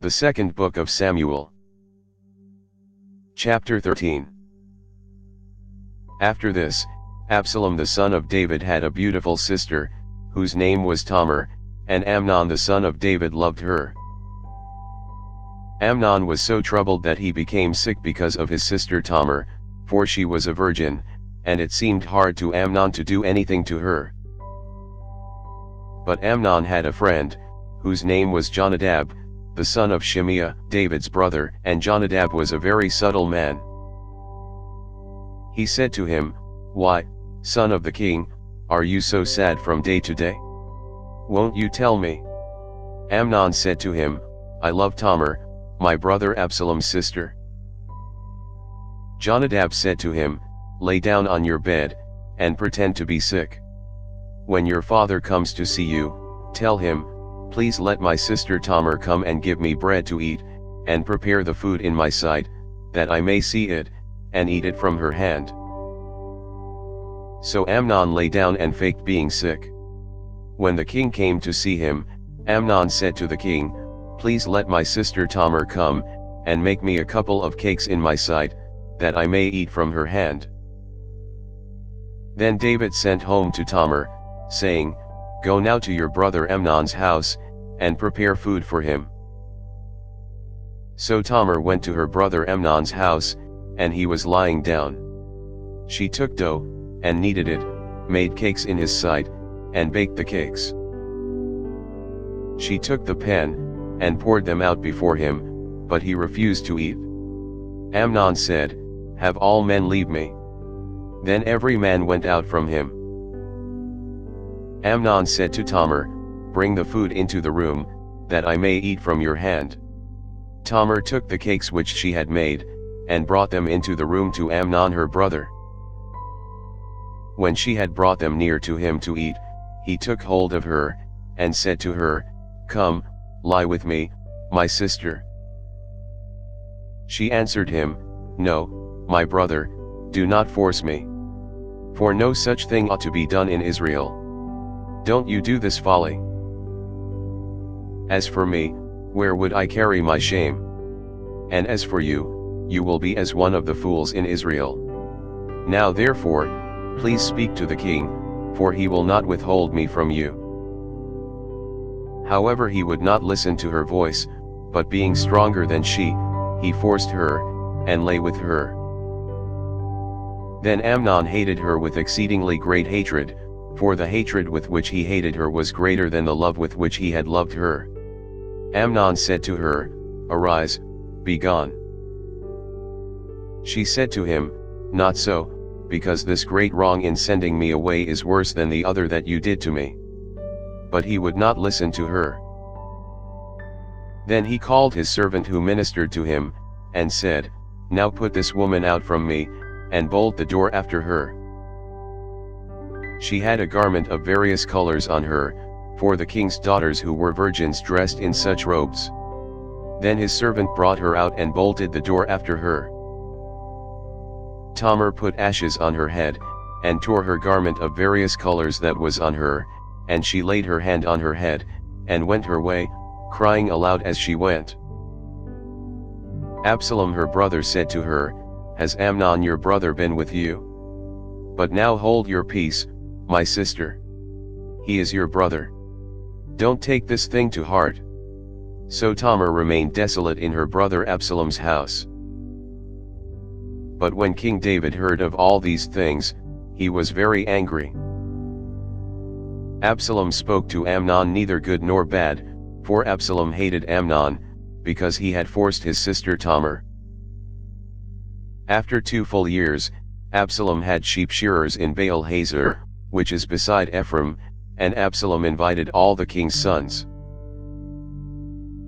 The Second Book of Samuel. Chapter 13. After this, Absalom the son of David had a beautiful sister, whose name was Tamar, and Amnon the son of David loved her. Amnon was so troubled that he became sick because of his sister Tamar, for she was a virgin, and it seemed hard to Amnon to do anything to her. But Amnon had a friend, whose name was Jonadab, the son of Shimeah, David's brother, and Jonadab was a very subtle man. He said to him, "Why, son of the king, are you so sad from day to day? Won't you tell me?" Amnon said to him, "I love Tamar, my brother Absalom's sister." Jonadab said to him, "Lay down on your bed, and pretend to be sick. When your father comes to see you, tell him, 'Please let my sister Tamar come and give me bread to eat, and prepare the food in my sight, that I may see it, and eat it from her hand.'" So Amnon lay down and faked being sick. When the king came to see him, Amnon said to the king, "Please let my sister Tamar come, and make me a couple of cakes in my sight, that I may eat from her hand." Then David sent home to Tamar, saying, "Go now to your brother Amnon's house, and prepare food for him." So Tamar went to her brother Amnon's house, and he was lying down. She took dough, and kneaded it, made cakes in his sight, and baked the cakes. She took the pan, and poured them out before him, but he refused to eat. Amnon said, "Have all men leave me." Then every man went out from him. Amnon said to Tamar, "Bring the food into the room, that I may eat from your hand." Tamar took the cakes which she had made, and brought them into the room to Amnon her brother. When she had brought them near to him to eat, he took hold of her, and said to her, "Come, lie with me, my sister." She answered him, "No, my brother, do not force me. For no such thing ought to be done in Israel. Don't you do this folly. As for me, where would I carry my shame? And as for you, you will be as one of the fools in Israel. Now therefore, please speak to the king, for he will not withhold me from you." However, he would not listen to her voice, but being stronger than she, he forced her, and lay with her. Then Amnon hated her with exceedingly great hatred, for the hatred with which he hated her was greater than the love with which he had loved her. Amnon said to her, "Arise, be gone." She said to him, "Not so, because this great wrong in sending me away is worse than the other that you did to me." But he would not listen to her. Then he called his servant who ministered to him, and said, "Now put this woman out from me, and bolt the door after her." She had a garment of various colors on her, for the king's daughters who were virgins dressed in such robes. Then his servant brought her out and bolted the door after her. Tamar put ashes on her head, and tore her garment of various colors that was on her, and she laid her hand on her head, and went her way, crying aloud as she went. Absalom her brother said to her, "Has Amnon your brother been with you? But now hold your peace, my sister. He is your brother. Don't take this thing to heart." So Tamar remained desolate in her brother Absalom's house. But when King David heard of all these things, he was very angry. Absalom spoke to Amnon neither good nor bad, for Absalom hated Amnon, because he had forced his sister Tamar. After 2 full years, Absalom had sheep shearers in Baal Hazor, which is beside Ephraim, and Absalom invited all the king's sons.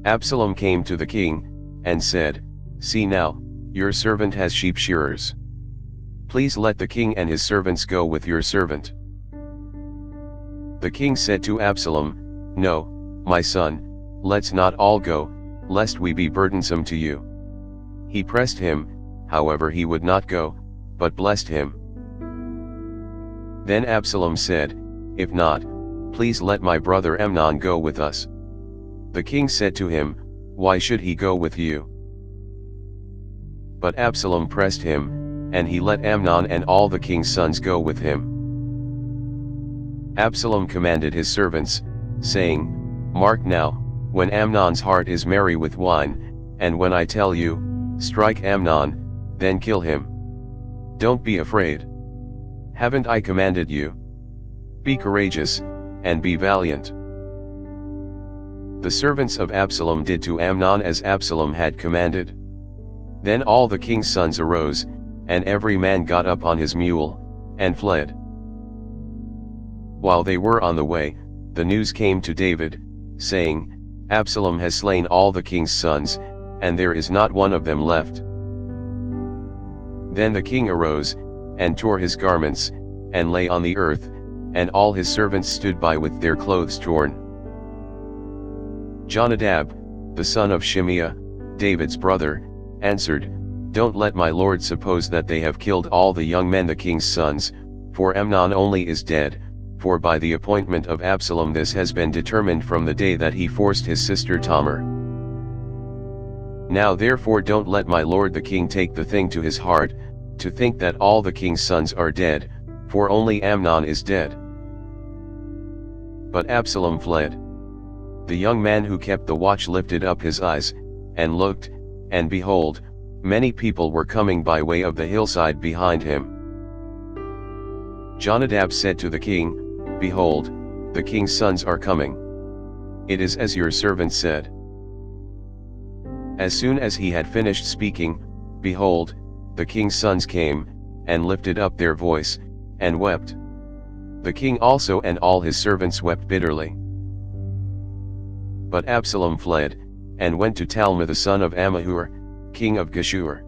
Absalom came to the king, and said, "See now, your servant has sheep shearers. Please let the king and his servants go with your servant." The king said to Absalom, "No, my son, let's not all go, lest we be burdensome to you." He pressed him, however he would not go, but blessed him. Then Absalom said, "If not, please let my brother Amnon go with us." The king said to him, Why should he go with you?" But Absalom pressed him, and he let Amnon and all the king's sons go with him. Absalom commanded his servants, saying, "Mark now, when Amnon's heart is merry with wine, and when I tell you, 'Strike Amnon,' then kill him. Don't be afraid. Haven't I commanded you? Be courageous, and be valiant." The servants of Absalom did to Amnon as Absalom had commanded. Then all the king's sons arose, and every man got up on his mule, and fled. While they were on the way, the news came to David, saying, "Absalom has slain all the king's sons, and there is not one of them left." Then the king arose, and tore his garments, and lay on the earth, and all his servants stood by with their clothes torn. Jonadab, the son of Shimeah, David's brother, answered, "Don't let my lord suppose that they have killed all the young men the king's sons, for Amnon only is dead, for by the appointment of Absalom this has been determined from the day that he forced his sister Tamar. Now therefore don't let my lord the king take the thing to his heart, to think that all the king's sons are dead, for only Amnon is dead." But Absalom fled. The young man who kept the watch lifted up his eyes, and looked, and behold, many people were coming by way of the hillside behind him. Jonadab said to the king, "Behold, the king's sons are coming. It is as your servant said." As soon as he had finished speaking, behold, the king's sons came, and lifted up their voice, and wept. The king also and all his servants wept bitterly. But Absalom fled, and went to Talmai the son of Ammihur, king of Geshur.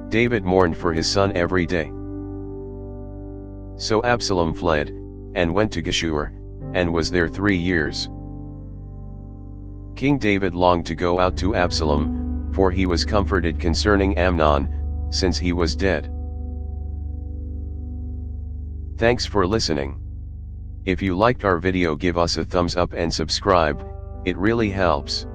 David mourned for his son every day. So Absalom fled, and went to Geshur, and was there 3 years. King David longed to go out to Absalom, for he was comforted concerning Amnon, since he was dead. Thanks for listening. If you liked our video, give us a thumbs up and subscribe, it really helps.